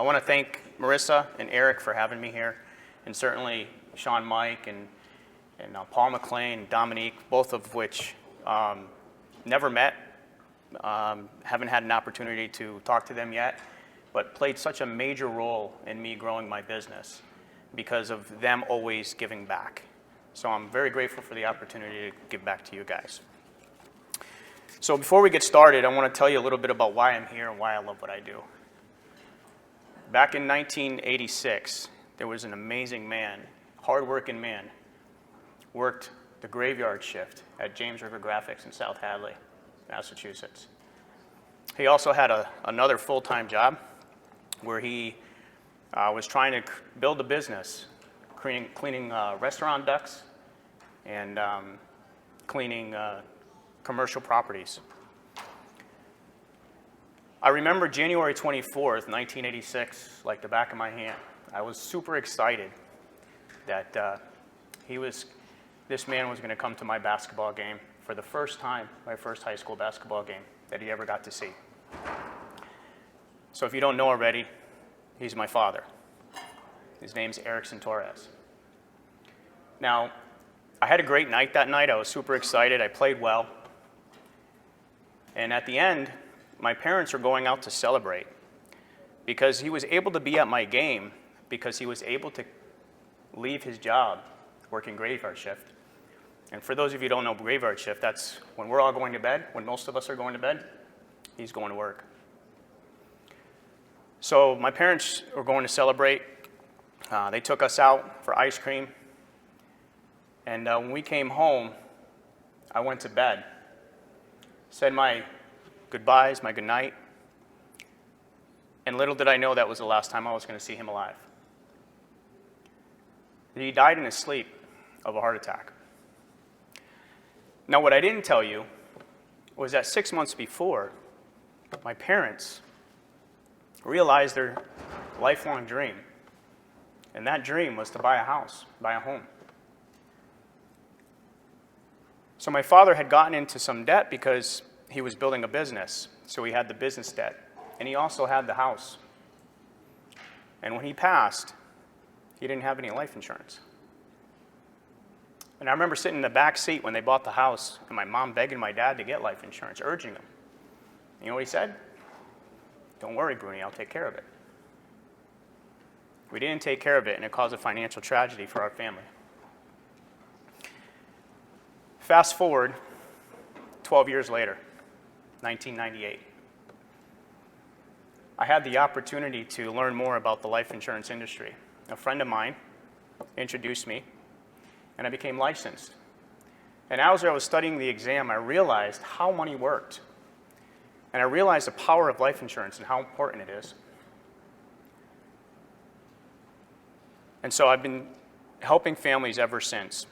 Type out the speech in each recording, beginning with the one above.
want to thank Marissa and Eric for having me here, and certainly Sean Mike and Paul McLean and Dominique, both of which never met, haven't had an opportunity to talk to them yet, but played such a major role in me growing my business because of them always giving back. So I'm very grateful for the opportunity to give back to you guys. So before we get started, I want to tell you a little bit about why I'm here and why I love what I do. Back in 1986, there was an amazing man, hardworking man, worked the graveyard shift at James River Graphics in South Hadley, Massachusetts. He also had another full-time job where he was trying to build a business, cleaning restaurant decks and cleaning commercial properties. I remember January 24th, 1986, like the back of my hand. I was super excited that this man was going to come to my basketball game for the first time, my first high school basketball game that he ever got to see. So if you don't know already, he's my father. His name's Torres. Now, I had a great night that night. I was super excited. I played well. And at the end, my parents were going out to celebrate because he was able to be at my game because he was able to leave his job working graveyard shift. And for those of you who don't know graveyard shift, that's when we're all going to bed, when most of us are going to bed, he's going to work. So my parents were going to celebrate. They took us out for ice cream. And when we came home, I went to bed, said my goodbyes, my goodnight, and little did I know that was the last time I was going to see him alive. He died in his sleep of a heart attack. Now, what I didn't tell you was that 6 months before, my parents realized their lifelong dream, and that dream was to buy a house, buy a home. So my father had gotten into some debt because he was building a business, so he had the business debt, and he also had the house. And when he passed, he didn't have any life insurance. And I remember sitting in the back seat when they bought the house, and my mom begging my dad to get life insurance, urging him. You know what he said? "Don't worry, Bruni, I'll take care of it." We didn't take care of it, and it caused a financial tragedy for our family. Fast forward 12 years later, 1998. I had the opportunity to learn more about the life insurance industry. A friend of mine introduced me, and I became licensed. And as I was studying the exam, I realized how money worked. And I realized the power of life insurance and how important it is. And so I've been helping families ever since.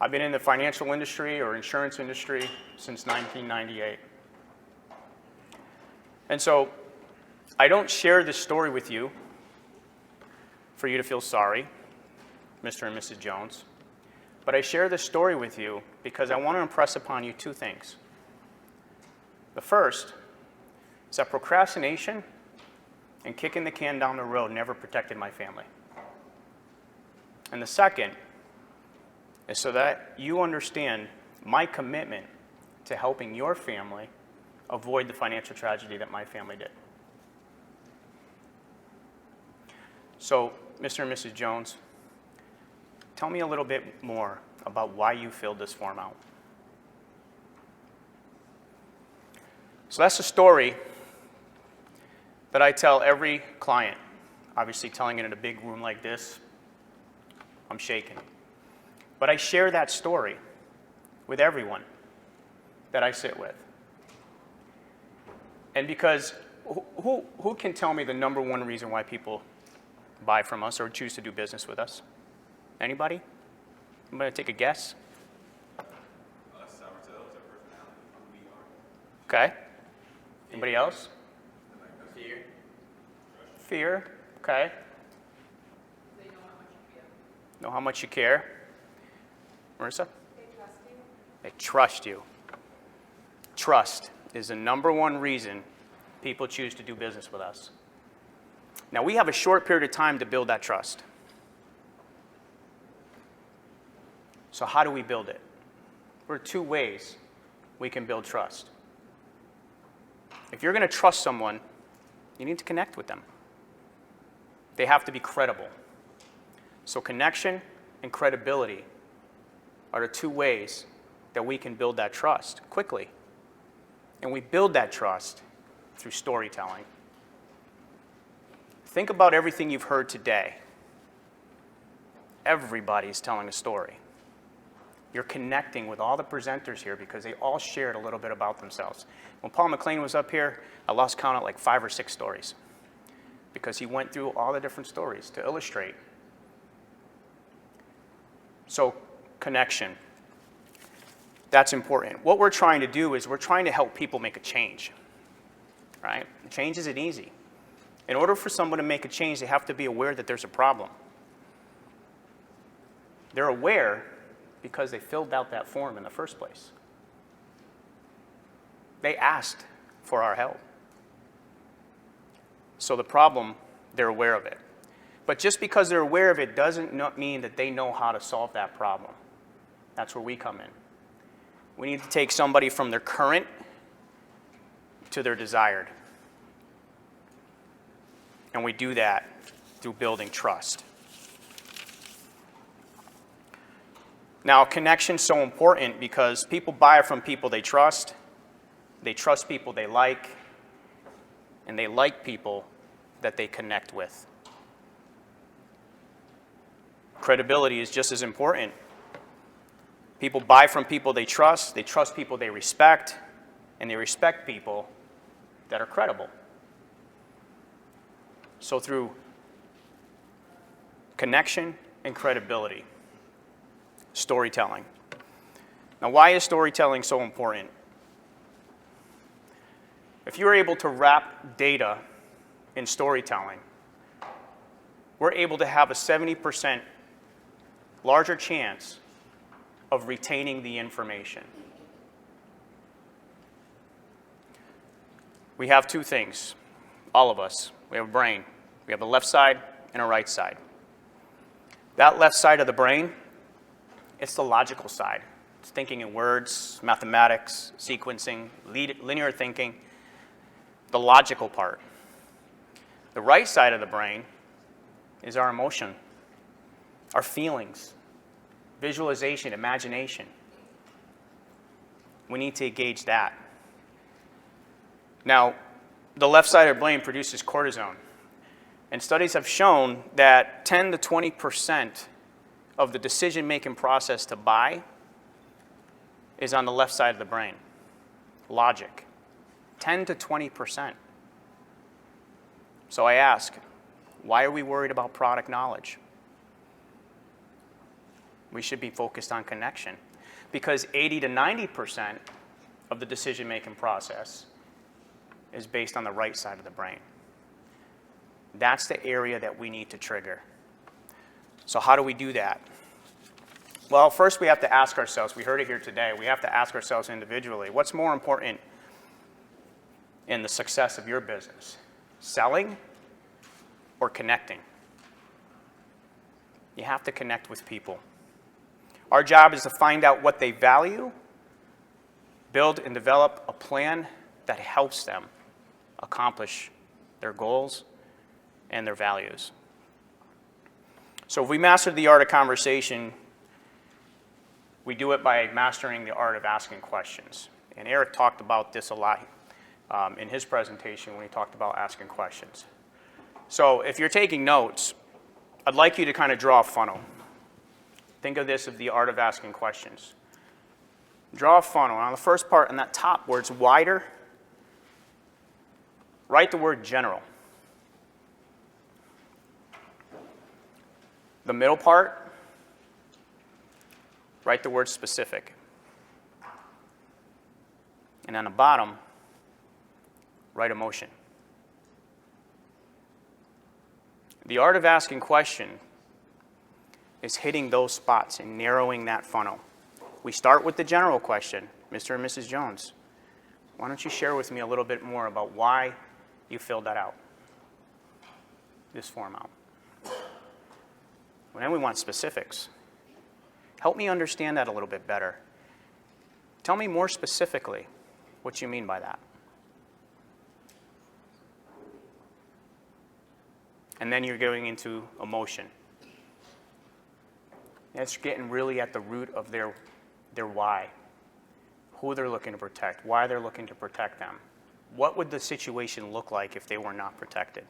I've been in the financial industry or insurance industry since 1998. And so I don't share this story with you for you to feel sorry, Mr. and Mrs. Jones, but I share this story with you because I want to impress upon you two things. The first is that procrastination and kicking the can down the road never protected my family. And the second is so that you understand my commitment to helping your family avoid the financial tragedy that my family did. So, Mr. and Mrs. Jones, tell me a little bit more about why you filled this form out. So that's a story that I tell every client. Obviously, telling it in a big room like this, I'm shaking. But I share that story with everyone that I sit with. And because who can tell me the number one reason why people buy from us or choose to do business with us? Anybody? I'm going to take a guess. Okay. Anybody else? Fear. Fear. Okay. They know how much you care. Know how much you care. Marissa? They trust you. They trust you. Trust is the number one reason people choose to do business with us. Now, we have a short period of time to build that trust. So how do we build it? There are two ways we can build trust. If you're going to trust someone, you need to connect with them. They have to be credible. So connection and credibility are the two ways that we can build that trust quickly. And we build that trust through storytelling. Think about everything you've heard today. Everybody's telling a story. You're connecting with all the presenters here because they all shared a little bit about themselves. When Paul McLean was up here, I lost count at like 5 or 6 stories because he went through all the different stories to illustrate. So, connection. That's important. What we're trying to do is we're trying to help people make a change, right? Change isn't easy. In order for someone to make a change, they have to be aware that there's a problem. They're aware because they filled out that form in the first place. They asked for our help. So the problem, they're aware of it. But just because they're aware of it doesn't mean that they know how to solve that problem. That's where we come in. We need to take somebody from their current to their desired. And we do that through building trust. Now, connection's so important because people buy from people they trust people they like, and they like people that they connect with. Credibility is just as important. People buy from people they trust people they respect, and they respect people that are credible. So through connection and credibility, storytelling. Now, why is storytelling so important? If you're able to wrap data in storytelling, we're able to have a 70% larger chance of retaining the information. We have two things, all of us. We have a brain. We have a left side and a right side. That left side of the brain, it's the logical side. It's thinking in words, mathematics, sequencing, linear thinking, the logical part. The right side of the brain is our emotion, our feelings, visualization, imagination. We need to engage that. Now, the left side of the brain produces cortisol. And studies have shown that 10 to 20% of the decision-making process to buy is on the left side of the brain. Logic. 10 to 20%. So I ask, why are we worried about product knowledge? We should be focused on connection because 80 to 90% of the decision-making process is based on the right side of the brain. That's the area that we need to trigger. So how do we do that? Well, first we have to ask ourselves, we heard it here today, we have to ask ourselves individually, what's more important in the success of your business? Selling or connecting? You have to connect with people. Our job is to find out what they value, build and develop a plan that helps them accomplish their goals and their values. So if we master the art of conversation, we do it by mastering the art of asking questions. And Eric talked about this a lot in his presentation when he talked about asking questions. So if you're taking notes, I'd like you to kind of draw a funnel. Think of this as the art of asking questions. Draw a funnel. On the first part, in that top where it's wider, write the word general. The middle part, write the word specific. And on the bottom, write emotion. The art of asking question is hitting those spots and narrowing that funnel. We start with the general question. Mr. and Mrs. Jones, why don't you share with me a little bit more about why you filled that out? this form out. And then we want specifics. Help me understand that a little bit better. Tell me more specifically what you mean by that. And then you're going into emotion. It's getting really at the root of their why, who they're looking to protect, why they're looking to protect them. What would the situation look like if they were not protected?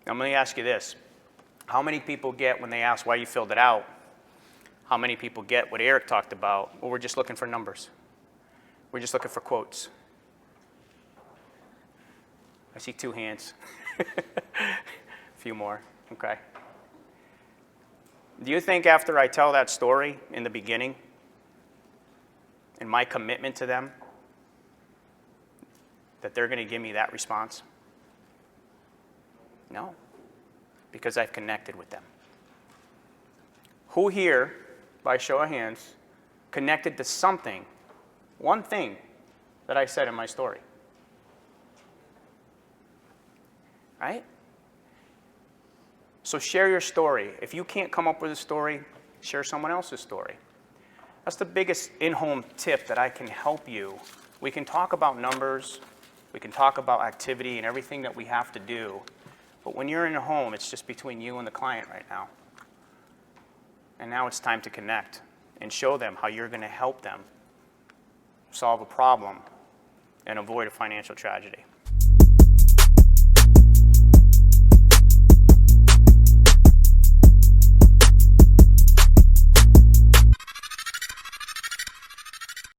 Now, let me ask you this. How many people get, when they ask why you filled it out, how many people get what Eric talked about? Well, we're just looking for numbers. We're just looking for quotes. I see 2 hands. A few more. Okay. Do you think after I tell that story in the beginning and my commitment to them that they're going to give me that response? No, because I've connected with them. Who here, by show of hands, connected to something, one thing that I said in my story? Right? So share your story. If you can't come up with a story, share someone else's story. That's the biggest in-home tip that I can help you. We can talk about numbers, we can talk about activity and everything that we have to do, but when you're in a home, it's just between you and the client right now. And now it's time to connect and show them how you're going to help them solve a problem and avoid a financial tragedy.